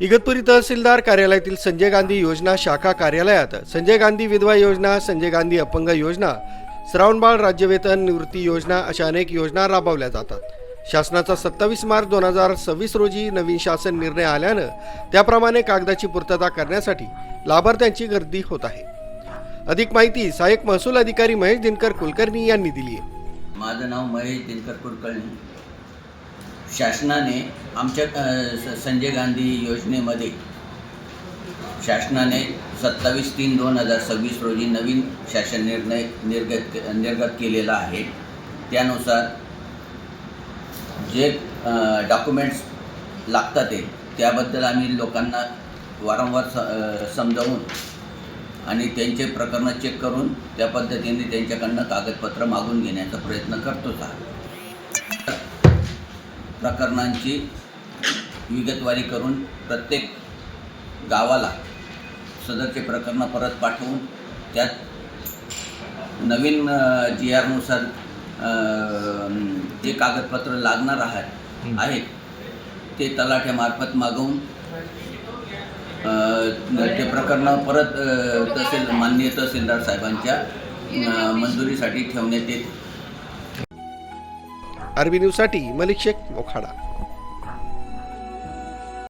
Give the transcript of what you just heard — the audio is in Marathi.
इगतपुरी तहसीलदार कार्यालयातील संजय गांधी योजना शाखा कार्यालयात संजय गांधी विधवा योजना, संजय गांधी अपंग योजना, श्रावणबाळ राज्यवेतन निवृत्ती योजना अशा अनेक योजना राबवल्या जातात। शासनाचा 27 मार्च 2026 रोजी नवीन शासन निर्णय आल्यानं त्याप्रमाणे कागदाची पूर्तता करण्यासाठी लाभार्थ्यांची गर्दी होत आहे। अधिक माहिती सहाय्यक महसूल अधिकारी महेश दिनकर कुलकर्णी यांनी दिली आहे। माझं नाव महेश दिनकर कुलकर्णी। शासनाने आमच्या संजय गांधी योजनेमध्ये शासनाने 27/3/2026 रोजी नवीन शासन निर्णय निर्गत केलेला आहे। त्यानुसार जे डॉक्युमेंट्स लागतात त्याबद्दल आम्ही लोकांना वारंवार समजावून आणि त्यांचे प्रकरणं चेक करून त्या पद्धतीने त्यांच्याकडनं कागदपत्र मागून घेण्याचा प्रयत्न करतोच आहोत। प्रकरणांची विगतवारी करून प्रत्येक गावाला सदरचे प्रकरणं परत पाठवून त्यात नवीन GR नुसार जे कागदपत्र लागणार आहेत ते तलाठ्यामार्फत मागवून ते प्रकरणं परत माननीय तहसीलदार साहेबांच्या मंजुरीसाठी ठेवण्यात येते। आरबी न्यूजसाठी मलिक शेख मोखाडा।